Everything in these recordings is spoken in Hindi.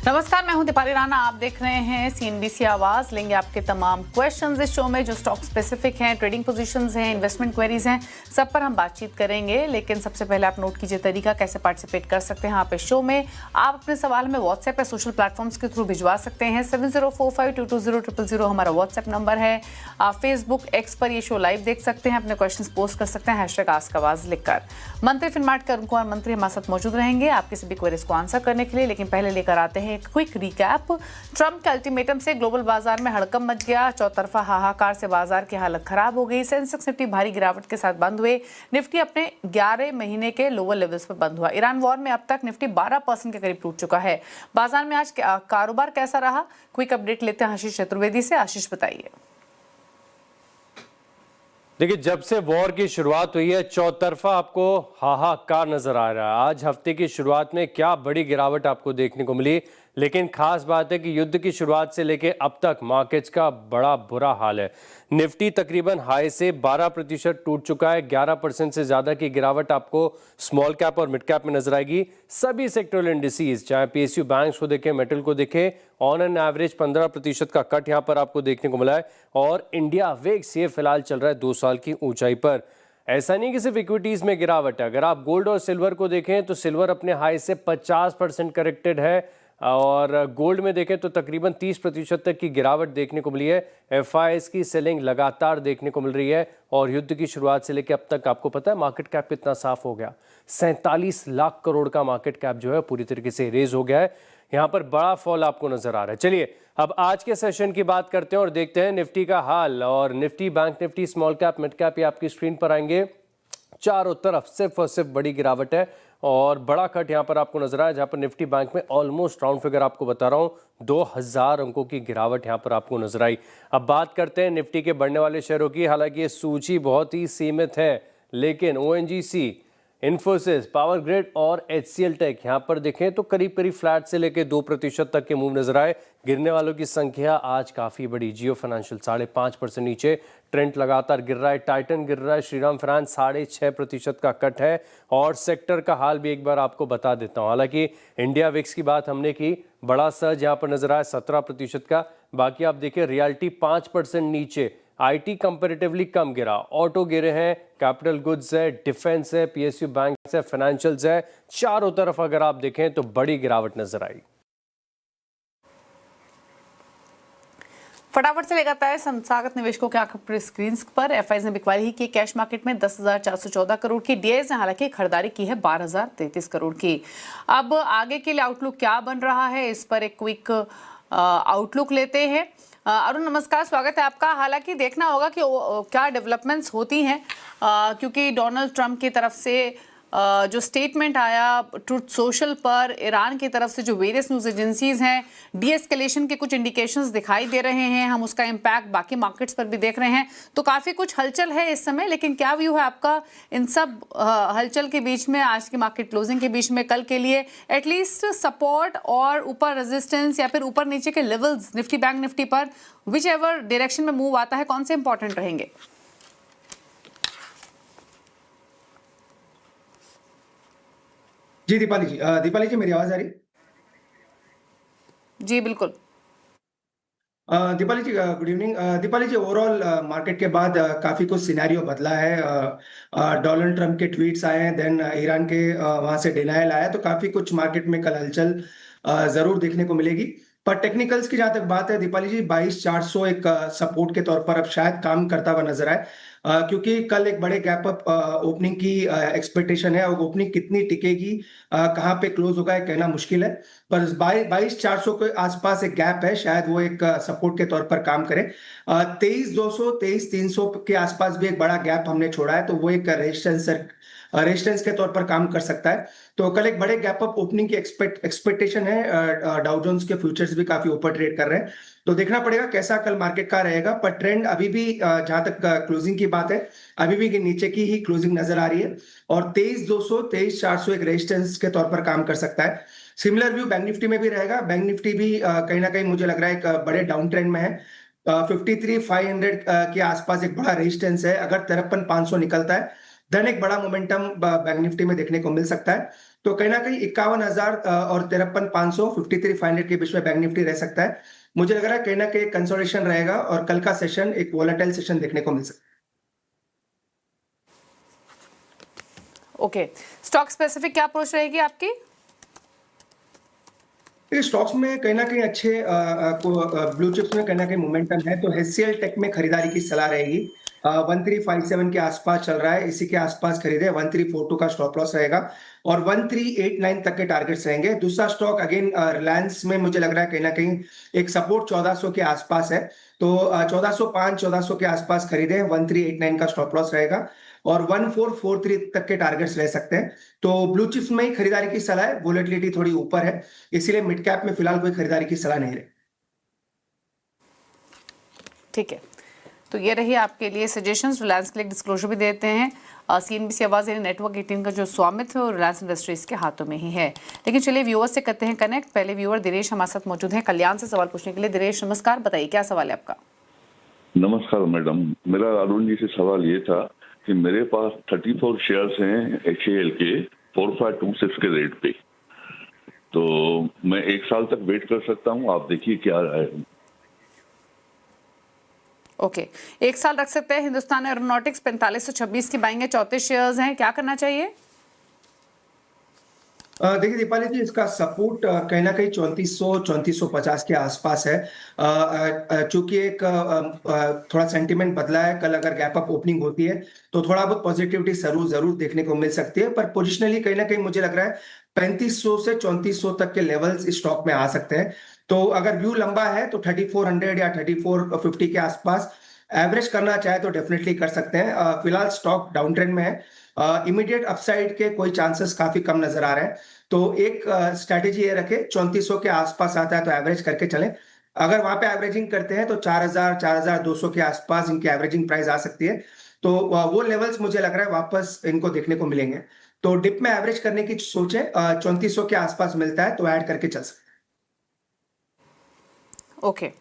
नमस्कार, मैं हूं दीपाली राणा। आप देख रहे हैं सीएनबीसी आवाज। लेंगे आपके तमाम क्वेश्चंस इस शो में, जो स्टॉक स्पेसिफिक हैं, ट्रेडिंग पोजीशंस हैं, इन्वेस्टमेंट क्वेरीज हैं, सब पर हम बातचीत करेंगे। लेकिन सबसे पहले आप नोट कीजिए तरीका कैसे पार्टिसिपेट कर सकते हैं आप इस शो में। आप अपने सवाल में व्हाट्सएप या सोशल प्लेटफॉर्म्स के थ्रू भिजवा सकते हैं। 7045220000 हमारा व्हाट्सएप नंबर है। आप फेसबुक, एक्स पर ये शो लाइव देख सकते हैं, अपने क्वेश्चन पोस्ट कर सकते हैं #AskAwaz लिखकर। मंत्री फिनमार्ट के अरुण कुमार मंत्री हमारे साथ मौजूद रहेंगे आपके सभी क्वेरीज को आंसर करने के लिए। लेकिन पहले लेकर आते हैं एक क्विक रिकैप। ट्रंप के अल्टीमेटम से ग्लोबल बाजार में हड़कंप मच गया। चौतरफा हाहाकार से बाजार की हालत खराब हो गई। सेंसेक्स निफ्टी भारी गिरावट के साथ बंद हुए। निफ्टी अपने 11 महीने के लोअर लेवल्स पर बंद हुआ। ईरान वॉर में अब तक निफ्टी 12% के करीब टूट चुका है। बाजार में आज कारोबार कैसा रहा, क्विक अपडेट लेते हैं आशीष चतुर्वेदी से। आशीष बताइए। देखिए, जब से वॉर की शुरुआत हुई है चौतरफा आपको हाहाकार नजर आ रहा है। आज हफ्ते की शुरुआत में क्या बड़ी गिरावट आपको देखने को मिली, लेकिन खास बात है कि युद्ध की शुरुआत से लेके अब तक मार्केट्स का बड़ा बुरा हाल है। निफ्टी तकरीबन हाई से 12% टूट चुका है। 11% से ज्यादा की गिरावट आपको स्मॉल कैप और मिड कैप में नजर आएगी। सभी सेक्टरल इंडिसेस, चाहे पीएसयू बैंक्स को देखें, मेटल को देखें, ऑन एन एवरेज 15% का कट यहां पर आपको देखने को मिला है। और इंडिया वेक्स ये फिलहाल चल रहा है 2 साल की ऊंचाई पर। ऐसा नहीं कि सिर्फ इक्विटीज में गिरावट है। अगर आप गोल्ड और सिल्वर को देखें तो सिल्वर अपने हाई से 50% करेक्टेड है, और गोल्ड में देखें तो तकरीबन 30% तक की गिरावट देखने को मिली है। एफआईएस की सेलिंग लगातार देखने को मिल रही है। और युद्ध की शुरुआत से लेकर अब तक आपको पता है मार्केट कैप कितना साफ हो गया। 47 लाख करोड़ का मार्केट कैप जो है पूरी तरीके से रेज हो गया है। यहां पर बड़ा फॉल आपको नजर आ रहा है। चलिए अब आज के सेशन की बात करते हैं और देखते हैं निफ्टी का हाल। और Nifty, bank Nifty, small cap, mid cap ये आपकी स्क्रीन पर आएंगे। चारों तरफ सिर्फ और सिर्फ बड़ी गिरावट है और बड़ा कट यहां पर आपको नजर आया, जहां पर निफ्टी बैंक में ऑलमोस्ट राउंड फिगर आपको बता रहा हूं 2000 अंकों की गिरावट यहां पर आपको नजर आई। अब बात करते हैं निफ्टी के बढ़ने वाले शेयरों की। हालांकि ये सूची बहुत ही सीमित है, लेकिन ओएनजीसी, इन्फोसिस, पावर ग्रिड और एचसीएल टेक यहां पर देखें तो करीब करीब फ्लैट से लेकर 2% तक के मूव नजर आए। गिरने वालों की संख्या आज काफी बड़ी। जियो फाइनेंशियल 5.5% नीचे, ट्रेंड लगातार गिर रहा है, टाइटन गिर रहा है, श्रीराम फाइनेंस 6.5% का कट है। और सेक्टर का हाल भी एक बार आपको बता देता हूं। हालांकि इंडिया विक्स की बात हमने की, बड़ा सर्ज यहां पर नजर आया 17% का। बाकी आप देखिए रियल्टी 5% नीचे, आईटी कंपैरेटिवली कम गिरा, ऑटो गिरे हैं, कैपिटल गुड्स है, डिफेंस है, पीएसयू बैंक है, फाइनेंशियल्स है। चारों तरफ अगर आप देखें तो बड़ी गिरावट नजर आई। फटाफट से लेकर है संस्थागत निवेशकों के आंकड़े स्क्रीन पर। एफआईज ने बिकवाली ही की कैश मार्केट में 10,414 करोड़ की। डीआईज ने हालांकि खरीदारी की है 12,033 करोड़ की। अब आगे के लिए आउटलुक क्या बन रहा है, इस पर एक क्विक आउटलुक लेते हैं। अरुण नमस्कार, स्वागत है आपका। हालांकि देखना होगा कि क्या डेवलपमेंट्स होती हैं, क्योंकि डोनाल्ड ट्रंप की तरफ से जो स्टेटमेंट आया ट्रुथ सोशल पर, ईरान की तरफ से जो वेरियस न्यूज़ एजेंसीज हैं, डीएस्केलेशन के कुछ इंडिकेशंस दिखाई दे रहे हैं। हम उसका इम्पैक्ट बाकी मार्केट्स पर भी देख रहे हैं, तो काफ़ी कुछ हलचल है इस समय। लेकिन क्या व्यू है आपका इन सब हलचल के बीच में, आज की मार्केट क्लोजिंग के बीच में, कल के लिए एटलीस्ट सपोर्ट और ऊपर रेजिस्टेंस या फिर ऊपर नीचे के लेवल्स निफ्टी, बैंक निफ्टी पर, विच एवर डायरेक्शन में मूव आता है, कौन से इंपॉर्टेंट रहेंगे? जी दीपाली जी मेरी आवाज आ रही? जी बिल्कुल। दीपाली जी गुड इवनिंग। दीपाली जी, ओवरऑल मार्केट के बाद काफी कुछ सिनेरियो बदला है। डोनाल्ड ट्रंप के ट्वीट्स आए हैं, देन ईरान के वहां से डिनायल आया, तो काफी कुछ मार्केट में कल हलचल जरूर देखने को मिलेगी। पर टेक्निकल्स की जहां तक बात है दीपाली जी, 22,400 एक सपोर्ट के तौर पर अब शायद काम करता हुआ नजर आए, क्योंकि कल एक बड़े गैप अप ओपनिंग की एक्सपेक्टेशन है। और ओपनिंग कितनी टिकेगी, कहाँ पे क्लोज होगा, कहना मुश्किल है। पर 22,400 के आसपास एक गैप है, शायद वो एक सपोर्ट के तौर पर काम करे। 23,200, 23,300 के आसपास भी एक बड़ा गैप हमने छोड़ा है, तो वो एक रेजिस्टेंस के तौर पर काम कर सकता है। तो कल एक बड़े गैप अप ओपनिंग की एक्सपेक्टेशन है। डाउ जोन्स के फ्यूचर्स भी काफी ऊपर ट्रेड कर रहे हैं, तो देखना पड़ेगा कैसा कल मार्केट का रहेगा। पर ट्रेंड अभी भी जहां तक क्लोजिंग की बात है, अभी भी नीचे की ही क्लोजिंग नजर आ रही है। और 23,200, 23,400 एक रेजिस्टेंस के तौर पर काम कर सकता है। सिमिलर व्यू बैंक निफ्टी में भी रहेगा। बैंक निफ्टी भी कहीं ना कहीं मुझे लग रहा है एक बड़े डाउन ट्रेंड में है। 53,500 के आसपास एक बड़ा रेजिस्टेंस है। अगर 53,500 निकलता है देन एक बड़ा मोमेंटम बैंक निफ्टी में देखने को मिल सकता है। तो कहीं ना कहीं 51,000 और 53,500 53,500 के बीच में बैंक निफ्टी रह सकता है। मुझे लग रहा है कहीं ना कहीं कंसोलिडेशन रहेगा और कल का सेशन एक वोलेटाइल सेशन देखने को मिल सकता है। ओके, स्टॉक स्पेसिफिक क्या अप्रोच रहेगी आपकी? स्टॉक्स में कहीं ना कहीं अच्छे ब्लू चिप्स में कहीं ना कहीं मोमेंटम है, तो HCL टेक में खरीदारी की सलाह रहेगी। 1357 के आसपास चल रहा है, इसी के आसपास खरीदे। 1342 का स्टॉप लॉस रहेगा और 1389 तक के टारगेट्स रहेंगे। दूसरा स्टॉक अगेन रिलायंस में मुझे लग रहा है कहीं ना कहीं एक सपोर्ट 1400 के आसपास है, तो 1405 1400 के आसपास खरीदे। 1389 का स्टॉप लॉस रहेगा और 1443 तक के टारगेट्स रह सकते हैं। तो ब्लू चिप्स में ही खरीदारी की सलाह है, वोलेटिलिटी थोड़ी ऊपर है, इसीलिए मिड कैप में फिलहाल कोई खरीदारी की सलाह नहीं रही। ठीक है, तो ये रही आपके लिए सजेशंस। रिलायंस के लिए डिस्क्लोजर भी देते हैं। CNBC आवाज़ यानी नेटवर्क 18 का जो स्वामित्व है वो रिलायंस इंडस्ट्रीज के हाथों में ही है। लेकिन चलिए व्यूअर्स से करते हैं कनेक्ट। पहले व्यूअर दिनेश हमारे साथ मौजूद हैं कल्याण से सवाल पूछने के लिए। दिनेश नमस्कार, बताइए क्या सवाल है आपका? नमस्कार मैडम, मेरा अरुण जी से सवाल ये था कि मेरे पास 34 शेयर्स हैं HAL के 4526 के रेट पे, तो मैं 1 साल तक वेट कर सकता हूँ? आप देखिए क्या है। ओके, 1 साल रख सकते हैं। हिंदुस्तान एरोनॉटिक्स 4526 की बाइंग है, 34 शेयर्स हैं, क्या करना चाहिए? देखिए दीपाली जी, इसका सपोर्ट कहीं ना कहीं 3450 के आसपास है। चूंकि एक थोड़ा सेंटीमेंट बदला है, कल अगर गैप अप ओपनिंग होती है तो थोड़ा बहुत पॉजिटिविटी जरूर देखने को मिल सकती है, पर पोजिशनली कहीं ना कहीं मुझे लग रहा है 3500 से 3400 तक के लेवल्स इस स्टॉक में आ सकते हैं। तो अगर व्यू लंबा है तो 3400 या 3450 के आसपास एवरेज करना चाहे तो डेफिनेटली कर सकते हैं। फिलहाल स्टॉक डाउन ट्रेंड में है, इमीडिएट अपसाइड के कोई चांसेस काफी कम नजर आ रहे हैं। तो एक स्ट्रैटेजी ये रखे, 3400 के आसपास आता है तो एवरेज करके चलें। अगर वहां पे एवरेजिंग करते हैं तो 4000 4200 के आसपास इनकी एवरेजिंग प्राइस आ सकती है। तो वो लेवल्स मुझे लग रहा है वापस इनको देखने को मिलेंगे। तो डिप में एवरेज करने की सोचें, 3400 के आसपास मिलता है तो ऐड करके चल सकते हैं। ओके,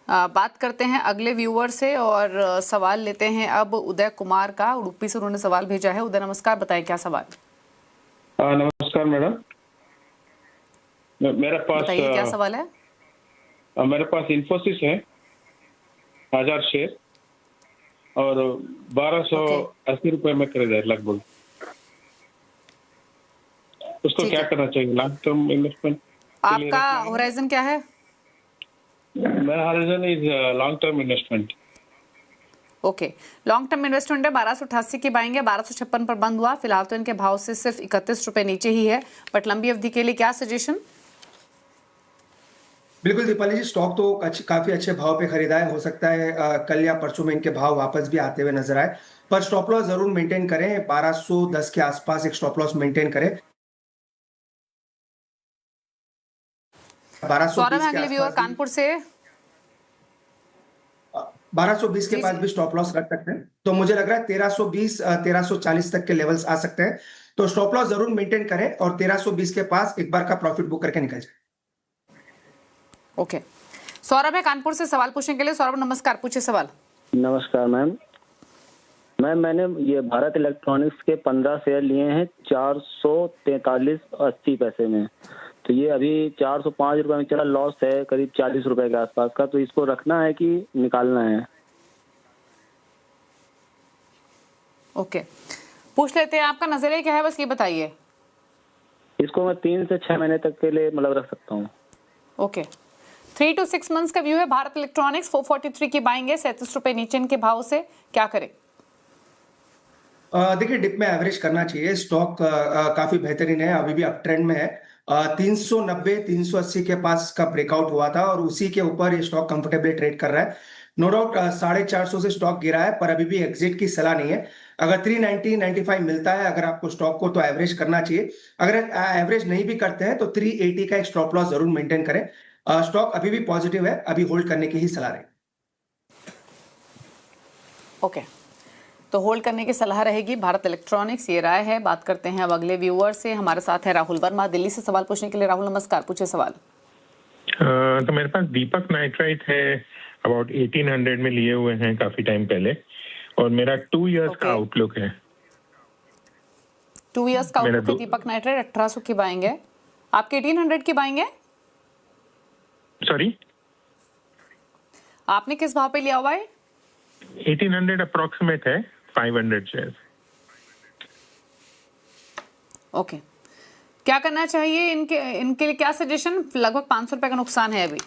बात करते हैं अगले व्यूअर से और सवाल लेते हैं अब उदय कुमार का। उडुपी से उन्होंने सवाल भेजा है। उदय नमस्कार, बताएं क्या सवाल? नमस्कार मैडम, मेरे पास बताइए क्या सवाल है? मेरे पास इन्फोसिस है 1000 शेयर और 1280 रुपए में खरीदा है लगभग। उसको क्या करना चाहिए? लॉन्ग टर्म इन्वेस्टमेंट आपका होराइजन क्या है? मेरा horizon is long term investment. Okay, long term investment है। 1288 की बाइंग है, 1256 पर बंद हुआ। फिलहाल तो इनके भाव से सिर्फ 31 रुपए नीचे ही है, बट लंबी अवधि के लिए क्या सजेशन? बिल्कुल दीपाली जी, स्टॉक तो काफी अच्छे भाव पे खरीदा है। हो सकता है कल या परसों में इनके भाव वापस भी आते हुए नजर आए, पर स्टॉप लॉस जरूर मेंटेन करें। 1210 के आसपास एक स्टॉप लॉस मेंटेन करें। 1220 के व्यूअर कानपुर से 1220 के पास भी स्टॉप लॉस रख सकते हैं। तो मुझे लग रहा है 1320 1340 तक के लेवल्स आ सकते हैं, तो स्टॉप लॉस जरूर मेंटेन करें और 1320 के पास एक बार का प्रॉफिट बुक करके निकल जाए। ओके, सौरभ है कानपुर से सवाल पूछने के लिए। सौरभ नमस्कार, पूछिए सवाल। नमस्कार मैम, मैंने ये भारत इलेक्ट्रॉनिक्स के 15 शेयर लिए हैं 443.80 पैसे में। तो ये अभी 405 रुपए में चला, लॉस है करीब 40 रुपए के आसपास का। तो इसको रखना है कि निकालना है? ओके, पूछ लेते हैं आपका नजरिया क्या है, बस ये बताइए। इसको मैं 3 से 6 महीने तक के लिए मतलब रख सकता हूँ। ओके, 3 to 6 मंथ्स का व्यू है। भारत इलेक्ट्रॉनिक्स 443 की बाइंग है, 37 रुपए नीचे इनके भाव से, क्या करें? देखिए डिप में एवरेज करना चाहिए। स्टॉक काफी बेहतरीन है, अभी भी अप ट्रेंड में है। 390 380 के पास का ब्रेकआउट हुआ था और उसी के ऊपर ये स्टॉक कंफर्टेबली ट्रेड कर रहा है। नो डाउट 450 से स्टॉक गिरा है, पर अभी भी एग्जिट की सलाह नहीं है। अगर 390 95 मिलता है अगर आपको स्टॉक को, तो एवरेज करना चाहिए। अगर एवरेज नहीं भी करते हैं तो 380 का एक स्टॉप लॉस जरूर मेंटेन करें। स्टॉक अभी भी पॉजिटिव है, अभी होल्ड करने की ही सलाह रहेगी। ओके, तो होल्ड करने की सलाह रहेगी भारत इलेक्ट्रॉनिक्स, ये राय है। बात करते हैं अब अगले व्यूअर से। हमारे साथ है राहुल वर्मा दिल्ली से सवाल पूछने के लिए। राहुल नमस्कार, पूछे सवाल। तो मेरे पास दीपक नाइट्राइट है, अबाउट 1800 में लिए हुए हैं काफी टाइम पहले, और मेरा 2 इयर्स का आउटलुक है। 2 इयर्स का मेरा आउटलुक है दो- दीपक नाइट्राइट 1800 की बाइंग है। आपके 1800 की बाइंग है। सॉरी, आपने किस भाव पे लिया हुआ है? 1800 अप्रोक्सीमेट है, 500 शेयर। ओके, क्या करना चाहिए इनके लिए? क्या सजेशन? लगभग 500 रुपए का नुकसान है अभी।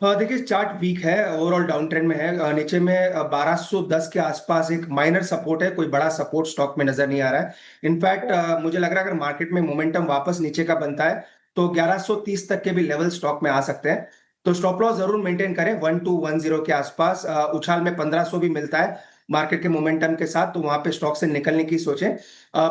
देखिए चार्ट वीक है, ओवरऑल डाउन ट्रेंड में है। नीचे में 1210 के आसपास एक माइनर सपोर्ट है, कोई बड़ा सपोर्ट स्टॉक में नजर नहीं आ रहा है। इनफैक्ट मुझे लग रहा है अगर मार्केट में मोमेंटम वापस नीचे का बनता है तो 1130 तक के भी लेवल स्टॉक में आ सकते हैं। तो स्टॉप लॉस जरूर मेंटेन करें 1210 के आसपास। उछाल में 1500 भी मिलता है मार्केट के मोमेंटम के साथ, तो वहां पे स्टॉक से निकलने की सोचें।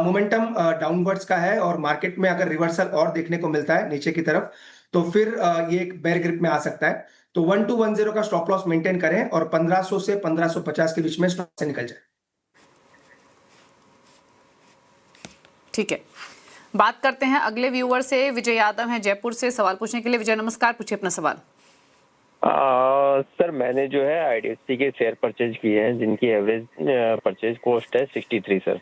मोमेंटम डाउनवर्ड्स का है और मार्केट में अगर रिवर्सल और देखने को मिलता है नीचे की तरफ तो फिर ये एक बेयर ग्रिप में आ सकता है। तो 1210 का स्टॉप लॉस मेंटेन करें और 1500 से 1550 के बीच में स्टॉक से निकल जाए। ठीक है, बात करते हैं अगले व्यूअर से। विजय यादव हैं जयपुर से सवाल पूछने के लिए। विजय नमस्कार, पूछिए अपना सवाल। सर मैंने जो है आईडीएफसी के शेयर परचेज किए हैं जिनकी एवरेज परचेज कॉस्ट है 63 सर।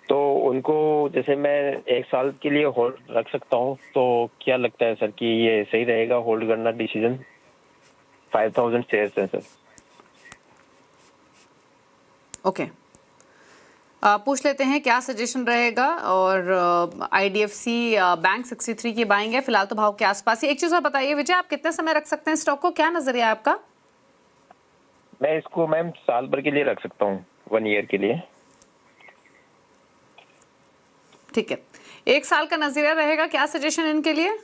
तो उनको जैसे मैं 1 साल के लिए होल्ड रख सकता हूँ, तो क्या लगता है सर कि ये सही रहेगा होल्ड करना डिसीजन? 5000 शेयर्स हैं सर। ओके, पूछ लेते हैं क्या सजेशन रहेगा। और आईडीएफसी बैंक 63 की बाइंग है फिलहाल तो भाव के आसपास ही। एक चीज और बताइए विजय, आप कितने समय रख सकते हैं स्टॉक को? क्या नजरिया है आपका? मैं इसको मैम साल भर के लिए रख सकता हूँ, 1 ईयर के लिए। ठीक है, 1 साल का नजरिया रहेगा। क्या सजेशन इनके लिए?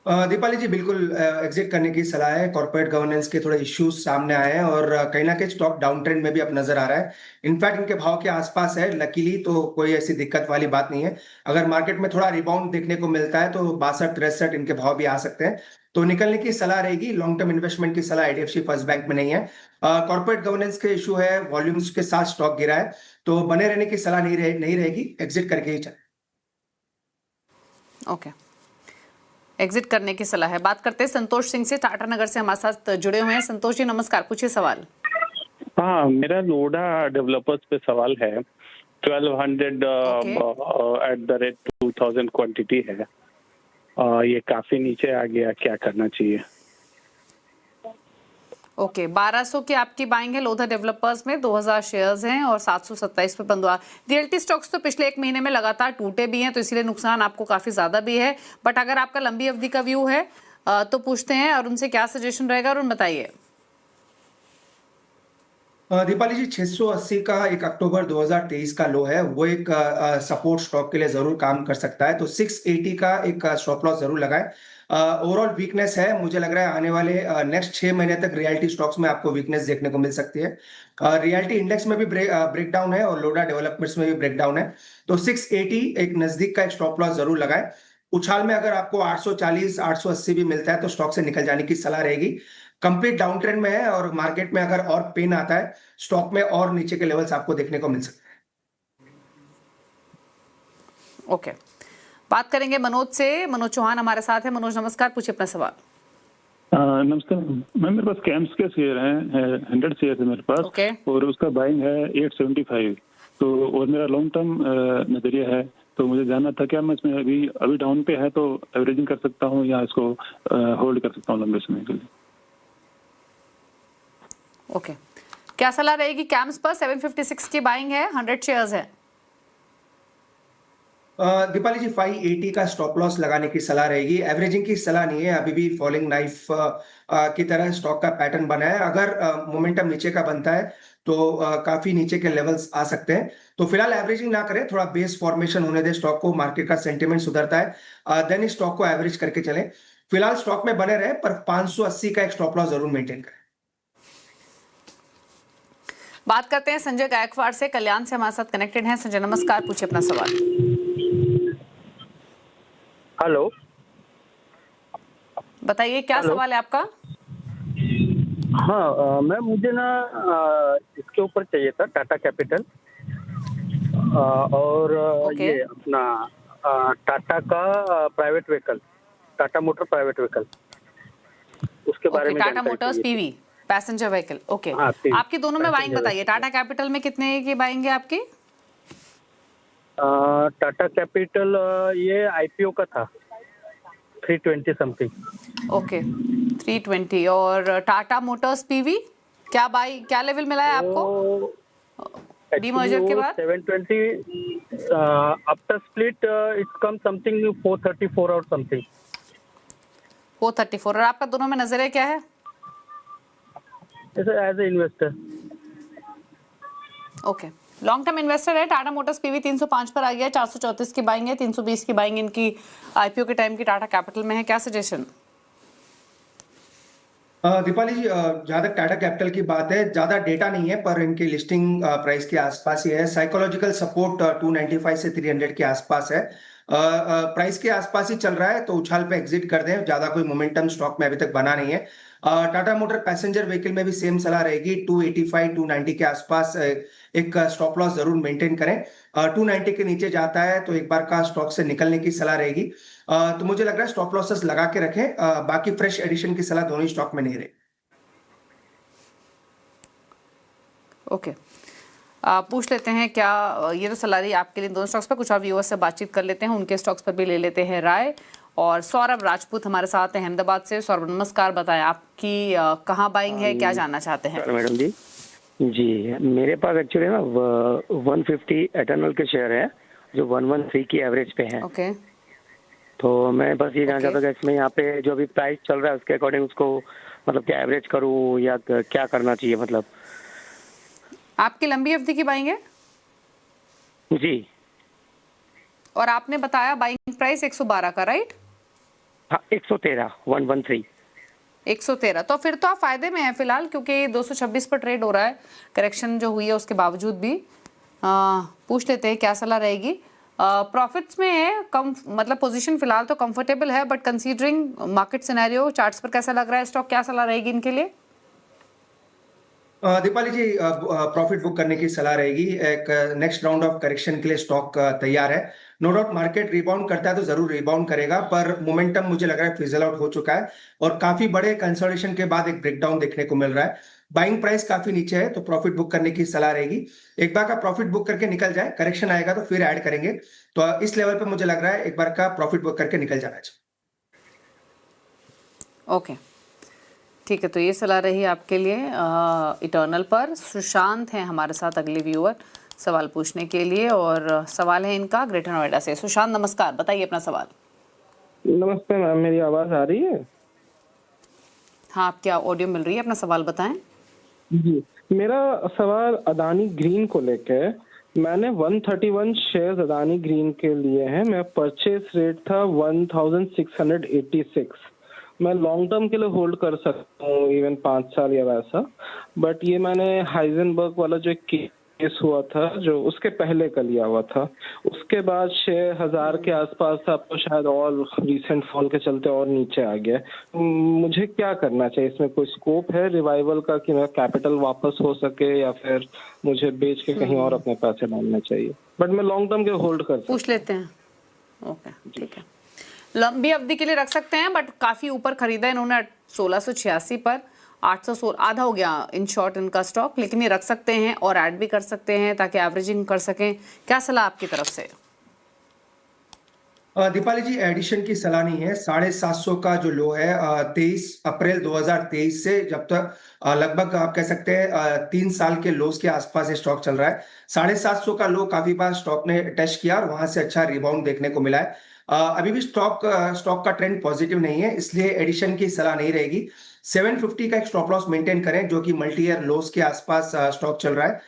दीपाली जी बिल्कुल एग्जिट करने की सलाह है। कॉर्पोरेट गवर्नेंस के थोड़े इश्यूज सामने आए हैं और कहीं ना कहीं स्टॉक डाउन ट्रेंड में भी अब नजर आ रहा है। इनफैक्ट इनके भाव के आसपास है लकीली, तो कोई ऐसी दिक्कत वाली बात नहीं है। अगर मार्केट में थोड़ा रिबाउंड देखने को मिलता है तो 62-63 इनके भाव भी आ सकते हैं। तो निकलने की सलाह रहेगी। लॉन्ग टर्म इन्वेस्टमेंट की सलाह आईडीएफसी फर्स्ट बैंक में नहीं है। कॉर्पोरेट गवर्नेंस के इशू है, वॉल्यूम्स के साथ स्टॉक गिरा है, तो बने रहने की सलाह नहीं रहेगी, एग्जिट करके ही चले। ओके, एग्जिट करने की सलाह है। बात करते हैं संतोष सिंह से, टाटा नगर से हमारे साथ जुड़े हुए हैं। संतोष जी नमस्कार, पूछिए सवाल। हाँ, मेरा नोडा डेवलपर्स पे सवाल है। 1200 एट द रेट 2000 क्वांटिटी है। ये काफी नीचे आ गया, क्या करना चाहिए? ओके, 1200 की आपकी बाइंग है लोधा डेवलपर्स में, 2000 शेयर्स हैं और 727 पे बंद हुआ। रियल्टी स्टॉक्स तो पिछले 1 महीने में लगातार टूटे भी हैं, तो इसीलिए नुकसान आपको काफी ज्यादा भी है। बट अगर आपका लंबी अवधि का व्यू है तो पूछते हैं और उनसे क्या सजेशन रहेगा, और बताइए। दीपाली जी 680 का एक अक्टूबर 2023 का लो है, वो एक सपोर्ट स्टॉक के लिए जरूर काम कर सकता है। तो 680 का एक स्टॉप लॉस जरूर लगाएं। ओवरऑल वीकनेस है, मुझे लग रहा है आने वाले नेक्स्ट 6 महीने तक रियल्टी स्टॉक्स में आपको वीकनेस देखने को मिल सकती है। रियल्टी इंडेक्स में भी ब्रेकडाउन है और लोडा डेवलपमेंट्स में भी ब्रेकडाउन है। तो 680 एक नजदीक का एक स्टॉप लॉस जरूर लगाएं। उछाल में अगर आपको 840 880 भी मिलता है तो स्टॉक से निकल जाने की सलाह रहेगी। कंप्लीट डाउन ट्रेंड में है और मार्केट में अगर और पेन आता है स्टॉक में और नीचे के लेवल्स आपको देखने को मिल सकते हैं। ओके, बात करेंगे मनोज से। मनोज चौहान हमारे साथ है। मनोज नमस्कार, पूछिए अपना सवाल। नमस्कार मैम, मेरे पास कैम्स के शेयर हैं, 100 शेयर है मेरे पास। ओके। और उसका बाइंग है 875। तो और मेरा लॉन्ग टर्म नजरिया है, तो मुझे जानना था क्या मैं इसमें अभी डाउन पे है तो एवरेजिंग कर सकता हूँ या इसको होल्ड कर सकता हूँ लंबे समय के लिए? ओके, क्या सलाह रहेगी? कैम्स पर 756 की बाइंग है, 100 शेयर्स है। दीपाली जी 580 का स्टॉप लॉस लगाने की सलाह रहेगी। एवरेजिंग की सलाह नहीं है, अभी भी फॉलिंग नाइफ की तरह स्टॉक का पैटर्न बना है। अगर मोमेंटम नीचे का बनता है तो काफी नीचे के लेवल्स आ सकते हैं। तो फिलहाल एवरेजिंग ना करें, थोड़ा बेस फॉर्मेशन होने दे स्टॉक को, मार्केट का सेंटिमेंट सुधरता है देन इस स्टॉक को एवरेज करके चलें। फिलहाल स्टॉक में बने रहे पर 580 का एक स्टॉप लॉस जरूर मेंटेन करें। बात करते हैं संजय गायकवाड़ से, कल्याण से हमारे साथ कनेक्टेड हैं। संजय नमस्कार, पूछिए अपना सवाल। हेलो, बताइए क्या सवाल है आपका? हाँ मैम, मुझे ना इसके ऊपर चाहिए था, टाटा कैपिटल और ये अपना टाटा का private vehicle, Tata motor private vehicle, उसके बारे में Tata Motors PV. Passenger vehicle, okay. हाँ, तीन आपकी दोनों में बाइंग passenger बताइए। टाटा कैपिटल में कितने की बाइंग है आपकी? टाटा कैपिटल ये आईपीओ का था 320 समथिंग। ओके 320। और टाटा मोटर्स पीवी क्या लेवल मिला है आपको डीमर्जर के बाद? 720 after split it's come something 434 और समथिंग। 434। और आपका दोनों में नजरिया क्या है? As a investor. Okay, long term investor है। टाटा मोटर्स पीवी 305 पर आ गया, 434 की बाइंग है, 320 की बाइंग इनकी आईपीओ के टाइम की टाटा कैपिटल में है। क्या सजेशन? दीपाली जी, जहाँ तक टाटा कैपिटल की बात है, ज्यादा डेटा नहीं है पर इनकी लिस्टिंग प्राइस के आसपास ही है। साइकोलॉजिकल सपोर्ट 295 से 300 के आसपास है। प्राइस के आसपास ही चल रहा है तो उछाल पे एग्जिट कर दें, ज्यादा कोई मोमेंटम स्टॉक में अभी तक बना नहीं है। टाटा मोटर पैसेंजर व्हीकल में भी सेम सलाह रहेगी, 285 290 के आसपास एक स्टॉप लॉस जरूर मेंटेन करें। 290 के नीचे जाता है तो एक बार का स्टॉक से निकलने की सलाह रहेगी। तो मुझे लग रहा है स्टॉप लॉसेस लगा के रखें। बाकी फ्रेश एडिशन की सलाह दोनों ही स्टॉक में नहीं रहे। ओके, पूछ लेते हैं क्या ये तो सलाह रही आपके लिए दोनों स्टॉक्स पर। कुछ और व्यूअर्स से बातचीत कर लेते हैं, उनके स्टॉक्स पर भी ले लेते हैं राय। और सौरभ राजपूत हमारे साथ हैं अहमदाबाद से। सौरभ नमस्कार, बताएं आपकी कहाँ बाइंग है, क्या जानना चाहते हैं? मैडम जी मेरे पास एक्चुअली ना 150 एटर्नल के शेयर है जो 113 की एवरेज पे है। ओके, तो मैं बस ये जानना चाहता हूँ कि इसमें यहाँ पे जो अभी प्राइस चल रहा है उसके अकॉर्डिंग उसको मतलब क्या एवरेज करूँ या क्या करना चाहिए? मतलब आपकी लंबी अवधि की बाइंग है जी। और आपने बताया बाइंग प्राइस 112 का, राइट? हाँ 113 113 113। तो फिर तो आप फायदे में हैं फिलहाल, क्योंकि 226 पर ट्रेड हो रहा है। करेक्शन जो हुई है उसके बावजूद भी पूछ लेते हैं क्या सलाह रहेगी। प्रॉफिट्स में है, कम मतलब पोजीशन फिलहाल तो कंफर्टेबल है, but considering market scenario charts पर कैसा लग रहा है स्टॉक, क्या सलाह रहेगी इनके लिए? दीपाली जी, प्रॉफिट बुक करने की सलाह रहेगी। एक नेक्स्ट राउंड ऑफ करेक्शन के लिए स्टॉक तैयार है। नो डाउट मार्केट रिबाउंड करता है तो जरूर रिबाउंड करेगा, पर मोमेंटम मुझे लग रहा है फिजल आउट हो चुका है और काफी बड़े कंसोलिडेशन के बाद एक ब्रेकडाउन देखने को मिल रहा है। बाइंग प्राइस काफी नीचे है तो प्रॉफिट बुक करने की सलाह रहेगी। एक बार का प्रॉफिट बुक करके निकल जाए, करेक्शन आएगा तो फिर ऐड करेंगे। तो इस लेवल पे मुझे लग रहा है एक बार का प्रॉफिट बुक करके निकल जाना चाहिए। ओके, ठीक है, तो ये सलाह रही आपके लिए इटर्नल पर। सुशांत हैं हमारे साथ अगले व्यूअर सवाल पूछने के लिए, और सवाल है इनका ग्रेटर नोएडा से। सुशांत नमस्कार, बताइए अपना सवाल। नमस्ते मैम, मेरी आवाज आ रही है? हाँ, आपकी ऑडियो मिल रही है, अपना सवाल बताएं। जी, मेरा सवाल अदानी ग्रीन को लेके है। मैंने 131 शेयर्स अदानी ग्रीन के लिए हैं। मेरा परचेस रेट था 1686। मैं लॉन्ग टर्म के लिए होल्ड कर सकता हूँ, इवन 5 साल या वैसा। बट ये मैंने हाइजेनबर्ग वाला जो केस हुआ था जो उसके पहले का लिया हुआ था, उसके बाद शेयर 1000 के आसपास था, तो शायद और रिसेंट फॉल के चलते और नीचे आ गया। मुझे क्या करना चाहिए? इसमें कोई स्कोप है रिवाइवल का कि मेरा कैपिटल वापस हो सके, या फिर मुझे बेच के कहीं और अपने पैसे डालने चाहिए? बट मैं लॉन्ग टर्म के होल्ड कर पूछ लेते हैं। ओके, ठीक है, लंबी अवधि के लिए रख सकते हैं, बट काफी ऊपर खरीदा इन्होंने 1686 पर, 816 आधा हो गया इन शॉर्ट इनका स्टॉक, लेकिन ये रख सकते हैं और ऐड भी कर सकते हैं ताकि एवरेजिंग कर सकें। क्या सलाह आपकी तरफ से? दीपाली जी, एडिशन की सलाह नहीं है। 750 का जो लो है 23 अप्रैल 2023 से जब तक लगभग आप कह सकते हैं 3 साल के लोस के आसपास स्टॉक चल रहा है। 750 का लो काफी बार स्टॉक ने टच किया और वहां से अच्छा रिबाउंड देखने को मिला है। अभी भी स्टॉक का ट्रेंड पॉजिटिव नहीं है, इसलिए एडिशन की सलाह नहीं रहेगी। 750 का एक स्टॉप लॉस मेंटेन करें, जो कि मल्टी ईयर लोस के आसपास स्टॉक चल रहा है।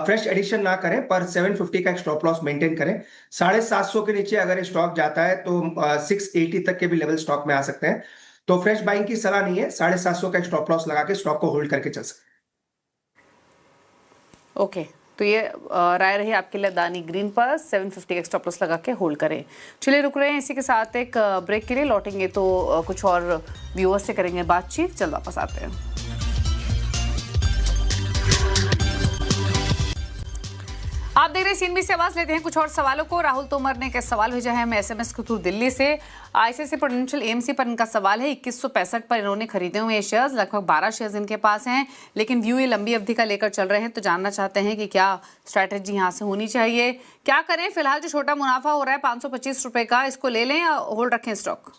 फ्रेश एडिशन ना करें, पर 750 का एक स्टॉप लॉस मेंटेन करें। 750 के नीचे अगर स्टॉक जाता है तो 680 तक के भी लेवल स्टॉक में आ सकते हैं। तो फ्रेश बाइंग की सलाह नहीं है, 750 का एक स्टॉप लॉस लगा के स्टॉक को होल्ड करके चल सकते। ओके, तो ये राय रही आपके लिए अदानी ग्रीन पर 750 का स्टॉप लॉस लगा के होल्ड करें। चलिए रुक रहे हैं इसी के साथ एक ब्रेक के लिए, लौटेंगे तो कुछ और व्यूअर्स से करेंगे बातचीत। चल वापस आते हैं। आप देख रहे हैं सीएनबी से आवाज। लेते हैं कुछ और सवालों को। राहुल तोमर ने एक सवाल भेजा है हमें एसएमएस के थ्रू दिल्ली से। आईसीआईसीआई प्रूडेंशियल एएमसी पर इनका सवाल है 2165 पर इन्होंने खरीदे हुए शेयर्स, लगभग 12 शेयर्स इनके पास हैं, लेकिन व्यू ये लंबी अवधि का लेकर चल रहे हैं। तो जानना चाहते हैं कि क्या स्ट्रैटेजी यहाँ से होनी चाहिए, क्या करें। फिलहाल जो छोटा मुनाफा हो रहा है 525 रुपए का, इसको ले लें या होल्ड रखें स्टॉक?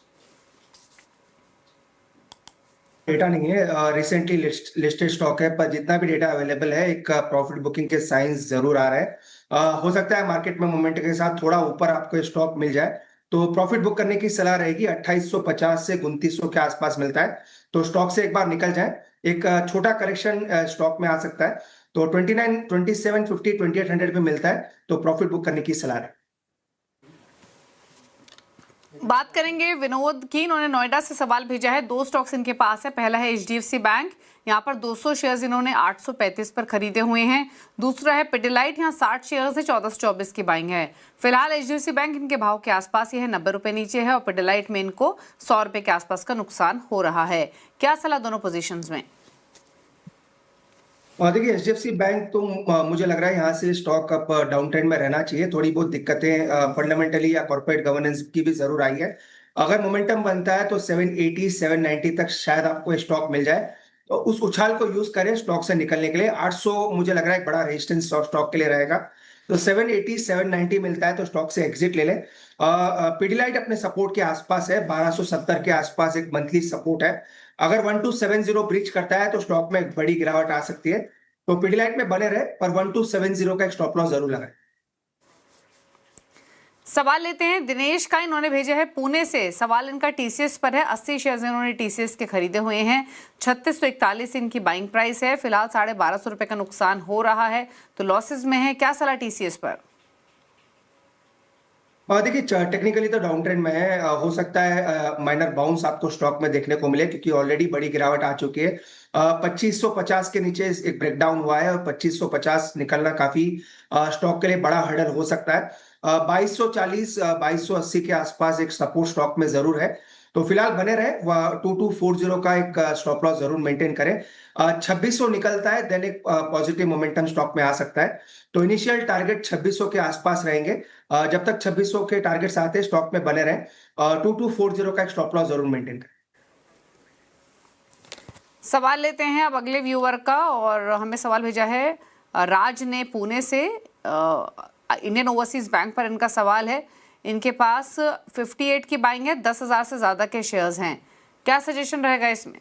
डेटा नहीं है, रिसेंटली लिस्टेड स्टॉक है, पर जितना भी डेटा अवेलेबल है एक प्रॉफिट बुकिंग के साइंस जरूर आ रहे हैं। हो सकता है मार्केट में मोमेंट के साथ थोड़ा ऊपर आपको स्टॉक मिल जाए, तो प्रॉफिट बुक करने की सलाह रहेगी। 2850 से 2900 के आसपास मिलता है, तो स्टॉक से एक बार निकल जाए। एक छोटा करेक्शन स्टॉक में आ सकता है, तो 29, 2750, 2800 पे मिलता है, तो प्रॉफिट बुक करने की सलाह है। बात करेंगे विनोद की। इन्होंने नोएडा से सवाल भेजा है। 2 स्टॉक्स इनके पास है। पहला है एचडीएफसी बैंक, यहाँ पर 200 शेयर्स इन्होंने 835 पर खरीदे हुए हैं। दूसरा है पिडिलाइट, यहाँ 60 शेयर्स है, 1424 की बाइंग है। फिलहाल एचडीएफसी बैंक इनके भाव के आसपास ही है, 90 रुपए नीचे है, और पिडिलाइट में इनको 100 रुपए के आसपास का नुकसान हो रहा है। क्या सलाह दोनों पोजीशंस में? और देखिए एचडीएफसी बैंक तो मुझे लग रहा है यहाँ से स्टॉक अब डाउन ट्रेंड में रहना चाहिए। थोड़ी बहुत दिक्कतें फंडामेंटली या कॉर्पोरेट गवर्नेंस की भी जरूर आई है। अगर मोमेंटम बनता है तो 780, 790 तक शायद आपको स्टॉक मिल जाए, तो उस उछाल को यूज करें स्टॉक से निकलने के लिए। 800 मुझे लग रहा है एक बड़ा रेजिस्टेंस स्टॉक के लिए रहेगा, तो 780, 790 मिलता है तो स्टॉक से एग्जिट ले लें। पिडिलाइट अपने सपोर्ट के आसपास है, 1270 के आसपास एक मंथली सपोर्ट है। अगर 1270 ब्रीच करता है तो स्टॉक में एक बड़ी गिरावट आ सकती है, तो पिडिलाइट में बने रहे, पर 1270 का एक स्टॉप लॉस जरूर लगाएं। सवाल लेते हैं दिनेश का। इन्होंने भेजा है पुणे से। सवाल इनका टीसीएस पर है। 80 शेयर्स इन्होंने टीसीएस के खरीदे हुए हैं। 3641 इनकी बाइंग प्राइस है। फिलहाल 1250 रुपए का नुकसान हो रहा है, तो लॉसेस में है। क्या सलाह टीसीएस पर? देखिए टेक्निकली तो डाउन ट्रेंड में है। हो सकता है माइनर बाउंस आपको स्टॉक में देखने को मिले, क्योंकि ऑलरेडी बड़ी गिरावट आ चुकी है। 2550 के नीचे एक ब्रेकडाउन हुआ है, और 2550 निकलना काफी स्टॉक के लिए बड़ा हर्डल हो सकता है। 2240, 2280 के आसपास एक सपोर्ट स्टॉक में जरूर है, तो फिलहाल बने रहे। 2240 का एक स्टॉप लॉस जरूर मेंटेन करें। 2600 निकलता है देन एक पॉजिटिव मोमेंटम स्टॉक में आ सकता है, तो इनिशियल टारगेट 2600 के आसपास रहेंगे। जब तक 2600 के टारगेट्स आते हैं स्टॉक में बने रहें। 2240 का एक स्टॉप लॉस जरूर मेंटेन करें। सवाल लेते हैं अब अगले व्यूअर का, और हमें सवाल भेजा है राज ने पुणे से। इंडियन ओवरसीज बैंक पर इनका सवाल है। इनके पास 58 की बाइंग है, 10,000 से ज्यादा के शेयर्स हैं। क्या सजेशन रहेगा इसमें?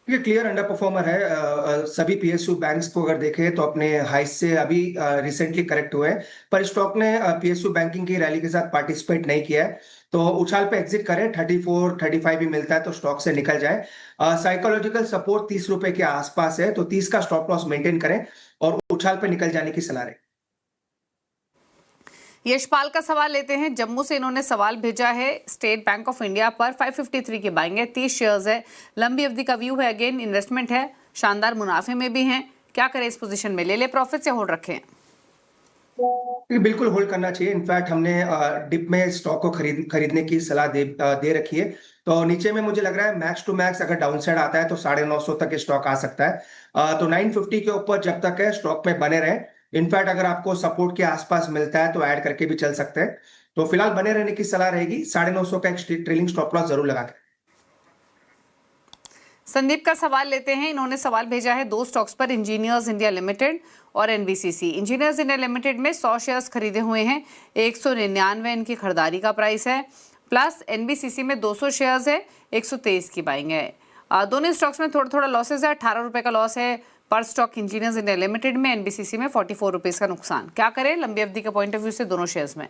ये क्लियर अंडर परफॉर्मर है। सभी पीएसयू बैंक्स को अगर देखें तो अपने हाई से अभी रिसेंटली करेक्ट हुए हैं, पर स्टॉक ने पीएसयू बैंकिंग की रैली के साथ पार्टिसिपेट नहीं किया है, तो उछाल पे एग्जिट करें। 34, 35 भी मिलता है तो स्टॉक से निकल जाए। साइकोलॉजिकल सपोर्ट 30 रुपए के आसपास है, तो 30 का स्टॉप लॉस मेंटेन करें और उछाल पे निकल जाने की सलाह है। यशपाल का सवाल लेते हैं। जम्मू से इन्होंने सवाल भेजा है। स्टेट बैंक ऑफ इंडिया पर 553 की बाइंग है, 30 शेयर्स है, लंबी अवधि का व्यू है, अगेन इन्वेस्टमेंट है, शानदार मुनाफे में भी हैं। क्या करें इस पोजीशन में? ले प्रॉफिट या होल्ड रखें? बिल्कुल होल्ड करना चाहिए। इनफैक्ट हमने डिप में स्टॉक को खरीदने की सलाह दे रखी है, तो नीचे में मुझे लग रहा है मैक्स टू मैक्स अगर डाउनसाइड आता है तो 950 तक स्टॉक आ सकता है। तो 950 के ऊपर जब तक है स्टॉक में बने रहे। इनफैक्ट अगर आपको सपोर्ट के आसपास मिलता है तो ऐड करके भी चल सकते हैं, तो फिलहाल बने रहने की सलाह रहेगी। 950 का एक ट्रेलिंग स्टॉप लॉस जरूर लगा के। संदीप का सवाल लेते हैं। इन्होंने सवाल भेजा है 2 स्टॉक्स पर, इंजीनियर्स इंडिया लिमिटेड और एनबीसीसी। इंजीनियर्स इंडिया लिमिटेड में 100 शेयर्स खरीदे हुए हैं, 199 इनकी खरीदारी का प्राइस है, प्लस एनबीसीसी में 200 शेयर्स है, 123 की बाइंग है। दोनों स्टॉक्स में थोड़ा थोड़ा लॉसेज है। 18 रुपए का लॉस है पर स्टॉक इंजीनियर्स इंडिया लिमिटेड में, एनबीसीसी में 44 रुपीज का नुकसान। क्या करें लंबी अवधि के पॉइंट ऑफ व्यू से दोनों शेयर्स में?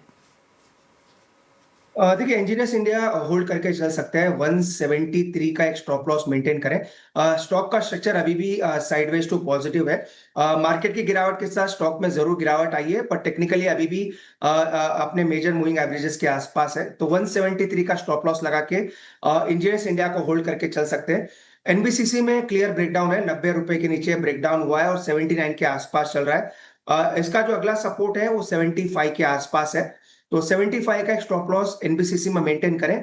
देखिए इंजीनियर्स इंडिया होल्ड करके चल सकते हैं। 173 का एक स्टॉप लॉस मेंटेन करें। स्टॉक का स्ट्रक्चर अभी भी साइडवेज टू पॉजिटिव है। मार्केट की गिरावट के साथ स्टॉक में जरूर गिरावट आई है, पर टेक्निकली अभी भी अपने मेजर मूविंग एवरेजेस के आसपास है, तो 173 का स्टॉप लॉस लगा के इंजीनियर्स इंडिया को होल्ड करके चल सकते हैं। एनबीसीसी में क्लियर ब्रेकडाउन है, 90 रुपए के नीचे ब्रेकडाउन हुआ है और 79 के आसपास चल रहा है। इसका जो अगला सपोर्ट है वो 75 के आसपास है, तो 75 का एक स्टॉप लॉस एनबीसीसी में मेंटेन करें।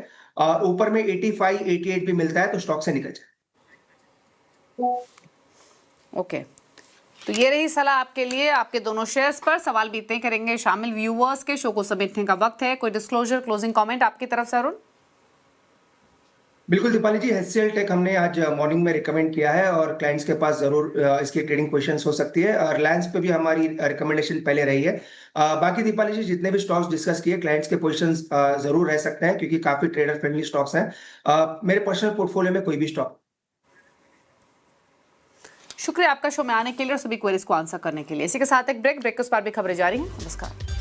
ऊपर में 85, 88 भी मिलता है तो स्टॉक से निकल जाए। ओके, तो ये रही सलाह आपके लिए आपके दोनों शेयर्स पर। सवाल भी इतने करेंगे शामिल व्यूअर्स के। शो को समेटने का वक्त है। कोई डिस्क्लोजर, क्लोजिंग कमेंट आपकी तरफ से अरुण? बिल्कुल दीपाली जी, HCL टेक हमने आज मॉर्निंग में रिकमेंड किया है और क्लाइंट्स के पास जरूर इसकी ट्रेडिंग पोजीशंस हो सकती है। और रिलायंस पे भी हमारी रिकमेंडेशन पहले रही है। बाकी दीपाली जी, जितने भी स्टॉक्स डिस्कस किए, क्लाइंट्स के पोजीशंस जरूर रह सकते हैं क्योंकि काफी ट्रेडर फ्रेंडली स्टॉक्स हैं। मेरे पर्सनल पोर्टफोलियो में कोई भी स्टॉक। शुक्रिया आपका शो में आने के लिए और सभी क्वेरीज को आंसर करने के लिए। इसी के साथ एक ब्रेक के उस पार भी खबरें जारी हैं। नमस्कार।